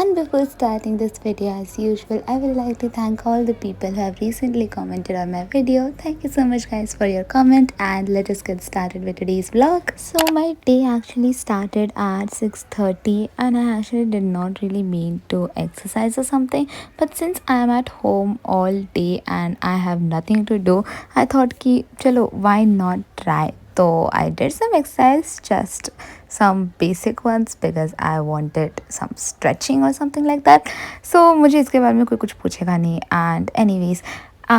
And before starting this video, as usual, I would like to thank all the people who have recently commented on my video. Thank you so much, guys, for your comment. And let us get started with today's vlog. So my day actually started at 6:30, and I actually did not really mean to exercise or something. But since I am at home all day and I have nothing to do, I thought ki chalo, why not try? So I did some exercise, just some basic ones because I wanted some stretching or something like that. So मुझे इसके बारे में कोई कुछ पूछेगा नहीं. And anyways,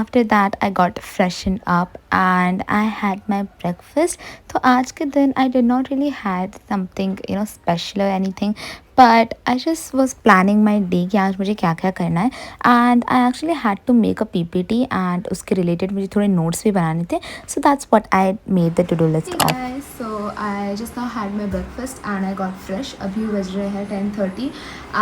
after that I got freshened up and I had my breakfast. तो आज के दिन I did not really had something special or anything, but I just was planning my day कि आज मुझे क्या क्या करना है. And I actually had to make a PPT and उसके related मुझे थोड़े notes भी बनाने थे. So that's what I made the to-do list of. Hey guys, so I just now had my breakfast and I got fresh. अभी बज रहे हैं 10:30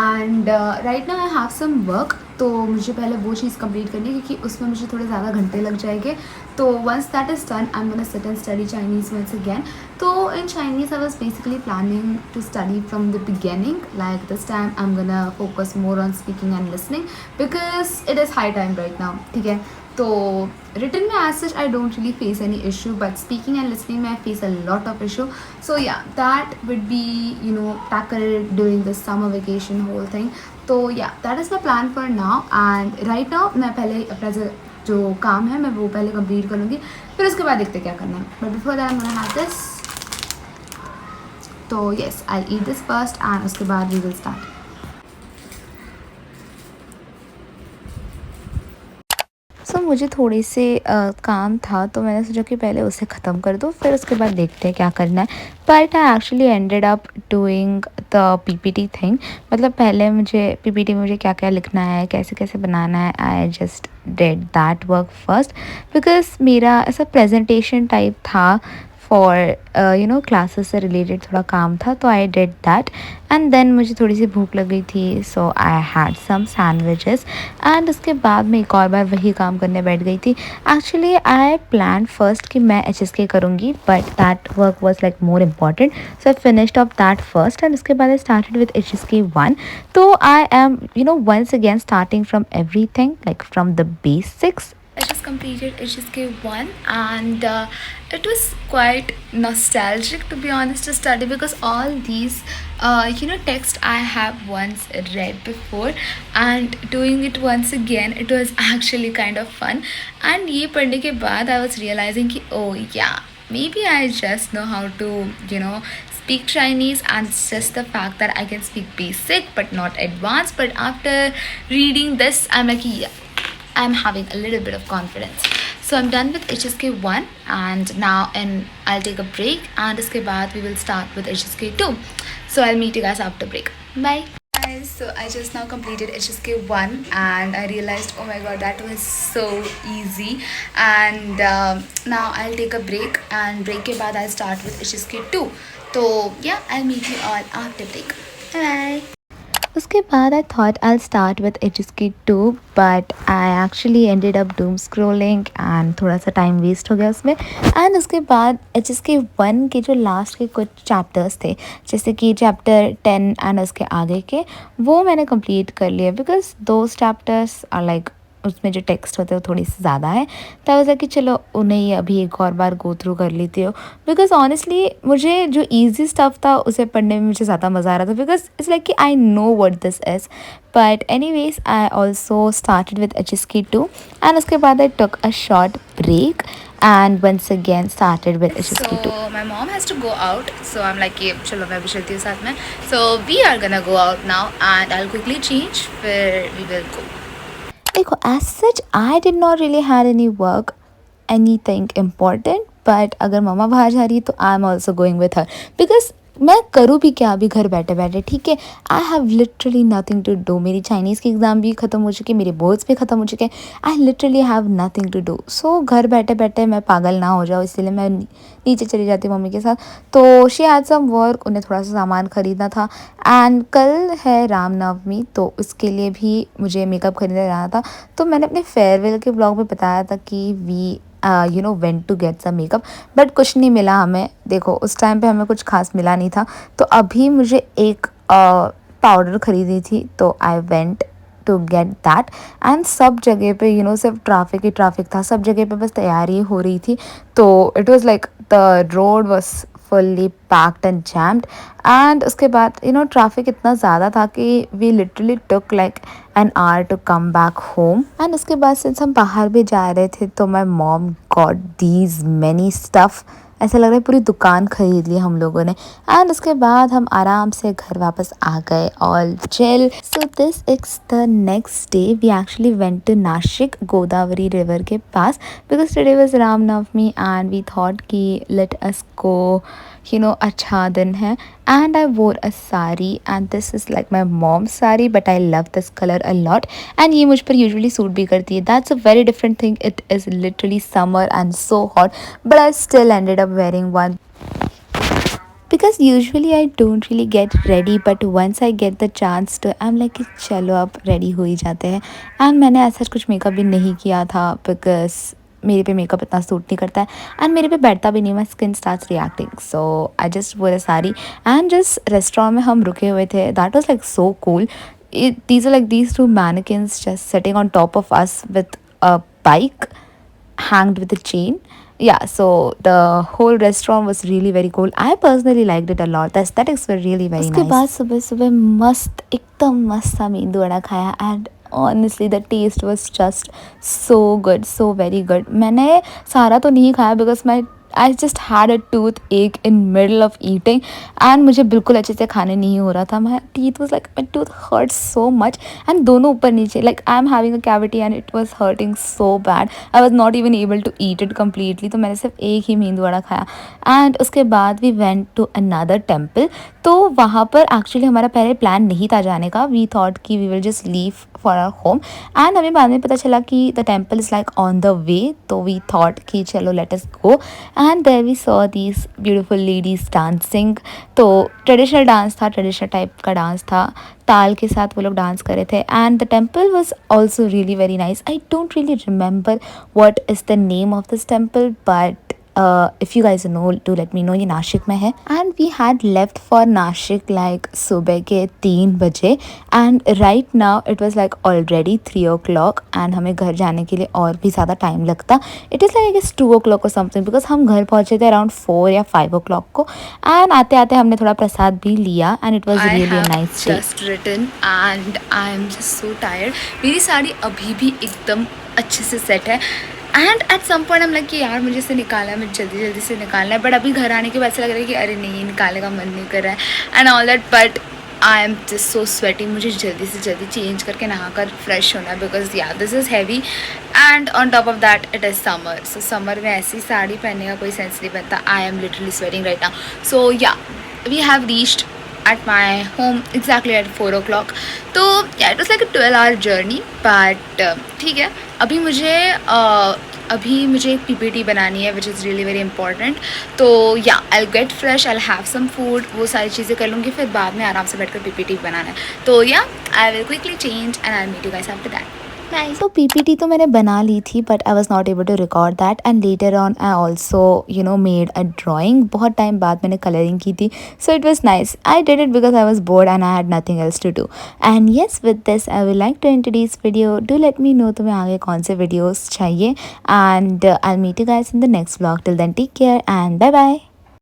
and right now I have some work. तो मुझे पहले वो चीज़ कंप्लीट करनी है क्योंकि उसमें मुझे थोड़े ज़्यादा घंटे लग जाएंगे. तो once that is done, I'm gonna sit and study Chinese once again. So in Chinese, I was basically planning to study from the beginning. Like this time, I'm gonna focus more on speaking and listening because it is high time right now. ठीक है. तो written में as such I don't really face any issue, but speaking and listening में I face a lot of issue. So yeah, that would be tackled during the summer vacation whole thing. तो yeah, that is my plan for now. And right now मैं पहले अपना जो काम है मैं वो पहले कंप्लीट करूँगी, फिर उसके बाद देखते क्या करना है. But before that I'm gonna have this. तो yes, I'll eat this first and उसके बाद we will start. मुझे थोड़ी से काम था तो मैंने सोचा कि पहले उसे ख़त्म कर दूँ, फिर उसके बाद देखते हैं क्या करना है. But I actually ended up doing the PPT thing. मतलब पहले मुझे पीपीटी में मुझे क्या क्या लिखना है, कैसे कैसे बनाना है, I just did that work first because मेरा ऐसा प्रेजेंटेशन टाइप था फॉर क्लासेस से रिलेटेड थोड़ा काम था. तो I did that and then मुझे थोड़ी सी भूख लग गई थी, so I had some sandwiches. And उसके बाद मैं एक और बार वही काम करने बैठ गई थी. एक्चुअली आई प्लान फर्स्ट कि मैं HSK करूँगी, but that work was like more important, so I finished of that first and उसके बाद आई स्टार्टेड विद HSK 1. तो I am once again starting from everything, like from the basics. I just completed HSK 1 and it was quite nostalgic, to be honest, to study because all these text I have once read before and doing it once again, it was actually kind of fun. And ये पढ़ने के बाद I was realizing कि oh yeah, maybe I just know how to speak Chinese, and it's just the fact that I can speak basic but not advanced. But after reading this I'm like yeah, I'm having a little bit of confidence. So I'm done with HSK 1 and now I'll take a break and उसके बाद we will start with HSK 2. So I'll meet you guys after break. Bye. Guys, so I just now completed HSK 1 and I realized oh my god, that was so easy. And now I'll take a break and break के बाद I'll start with HSK 2. So yeah, I'll meet you all after break. Bye bye. उसके बाद I thought I start with HSK 2, but I actually ended up Doom scrolling and थोड़ा सा time waste हो गया उसमें. And उसके बाद HSK 1 के जो लास्ट के कुछ चैप्टर्स थे, जैसे कि चैप्टर 10 एंड उसके आगे के, वो मैंने कंप्लीट कर लिया because those chapters are like उसमें जो टेक्स्ट होते हैं वो थोड़ी सी ज़्यादा है. तो वजह कि चलो उन्हें अभी एक और बार गो थ्रू कर लेती हो बिकॉज ऑनेस्टली मुझे जो ईजी स्टफ़ था उसे पढ़ने में मुझे ज़्यादा मज़ा आ रहा था बिकॉज इट्स लाइक कि I know what this is. But anyways I also started with HSK 2 and उसके बाद I took a short break and once again started with HSK 2. So my mom has to go out, so I'm like ये चलो मैं भी चलती हूँ साथ में. So we are gonna go out now and I'll quickly change where we will go. देखो as such I did not really had any work, anything important, but अगर मम्मा बाहर जा रही है तो I am also going with her because मैं करूँ भी क्या अभी घर बैठे बैठे. ठीक है, I have literally nothing to do. मेरी चाइनीज़ की एग्ज़ाम भी ख़त्म हो चुकी है, मेरे बोर्ड्स भी ख़त्म हो चुके हैं. I literally have nothing to do. So घर बैठे बैठे मैं पागल ना हो जाऊँ, इसलिए मैं नीचे चली जाती हूँ मम्मी के साथ. तो शी हैड सम वर्क, उन्हें थोड़ा सा सामान ख़रीदना था. एंड कल है रामनवमी, तो उसके लिए भी मुझे मेकअप खरीदने जाना था. तो मैंने अपने फेयरवेल के ब्लॉग में बताया था कि we went to get some makeup, but कुछ नहीं मिला हमें. देखो उस टाइम पे हमें कुछ खास मिला नहीं था. तो अभी मुझे एक पाउडर खरीदी थी, तो I went to get that. And सब जगह पे सिर्फ ट्रैफिक ही ट्रैफिक था, सब जगह पे बस तैयारी हो रही थी। तो it was like the road was fully packed and jammed. And उसके बाद ट्रैफिक इतना ज़्यादा था कि we literally took like an hour to come back home. And उसके बाद सिंस हम बाहर भी जा रहे थे, तो my mom got these many stuff. ऐसा लग रहा है पूरी दुकान खरीद ली हम लोगों ने। एंड उसके बाद हम आराम से घर वापस आ गए, all chill. So this is the next day we actually went to Nashik, Godavari river के पास, because today was Ramnavami and we thought कि लेट अस गो, अच्छा दिन है। And I wore a sari, and this is like my mom's sari, but I love this colour a lot. एंड ये मुझ पर यूजुअली सूट भी करती है। That's a very different thing, it is literally summer and so hot, but I still ended up wearing one because usually I don't really get ready, but once I get the chance to, I'm like कि चलो अब ready हो ही जाते हैं। And मैंने ऐसा कुछ makeup भी नहीं किया था बिकॉज मेरे पे मेकअप इतना सूट नहीं करता है एंड मेरे पे बैठता भी नहीं, my skin starts reacting. So I just वोर अ साड़ी। एंड जिस रेस्टोरेंट में हम रुके हुए थे, that was like so cool. these are like these two mannequins just sitting on top of us with a bike hanged with a chain. Yeah, so the whole restaurant was really very cool. I personally liked it a lot. The aesthetics were really very उसके nice. बाद सुबह सुबह मस्त, एकदम मस्त सा मेंदू वड़ा खाया and honestly the taste was just so good, so very good. मैंने सारा तो नहीं खाया because my I just had a toothache in middle of eating and मुझे बिल्कुल अच्छे से खाने नहीं हो रहा था। My teeth was like my tooth hurt so much and दोनों ऊपर नीचे, like I am having a cavity and it was hurting so bad. I was not even able to eat it completely. तो मैंने सिर्फ एक ही मेंदू वड़ा खाया। And उसके बाद we went to another temple. तो वहाँ पर एक्चुअली हमारा पहले प्लान नहीं था जाने का। वी थॉट कि we will just leave for our home and हमें बाद में पता चला कि the temple is like on the way. तो वी थॉट कि चलो let us go and there we saw these beautiful ladies dancing. तो ट्रेडिशनल डांस था, ट्रेडिशनल टाइप का डांस था, ताल के साथ वो लोग डांस कर रहे थे। And the temple was also really very nice. I don't really remember what is the name of this temple, but if you guys know, do let me know। ये नासिक में है and we had left for Nashik like सुबह के 3 बजे and right now it was like already 3 o'clock and हमें घर जाने के लिए और भी ज़्यादा टाइम लगता। इट इज़ लाइक 2 o'clock और समथिंग बिकॉज हम घर पहुँचे थे अराउंड 4 या 5 o'clock को। एंड आते आते हमने थोड़ा प्रसाद भी लिया and it was really nice day. Just return and I am just so tired. मेरी साड़ी अभी भी एकदम अच्छे से सेट है एंड एट सम पॉइंट हम लाइक कि यार मुझे इसे निकालना है, मुझे जल्दी जल्दी से निकालना है। बट अभी घर आने के बाद से लग रहा है कि अरे नहीं, निकालने का मन नहीं कर रहा है and all that. But I am just so sweaty, मुझे जल्दी से जल्दी चेंज करके नहा कर फ्रेश होना है because yeah this is heavy and on top of that it is summer. So summer में ऐसी साड़ी पहनने का कोई सेंस नहीं बनता। I am literally sweating right now. So yeah we have reached at my home exactly at 4 o'clock. तो yeah, it was like a 12-hour journey, but ठीक है। अभी मुझे एक PPT बनानी है which is really very important. तो yeah, I'll get fresh, I'll have some food, वो सारी चीज़ें कर लूँगी, फिर बाद में आराम से बैठकर PPT बनाना है। तो yeah, I will quickly change and I'll meet you guys after that. Nice. So PPT तो मैंने बना ली थी but I was not able to record that and later on I also made a drawing। बहुत time बाद मैंने coloring की थी, so it was nice. I did it because I was bored and I had nothing else to do. And yes, with this I would like to end today's video. Do let me know तुम्हें आगे कौन से videos चाहिए and I'll meet you guys in the next vlog. Till then, take care and bye bye.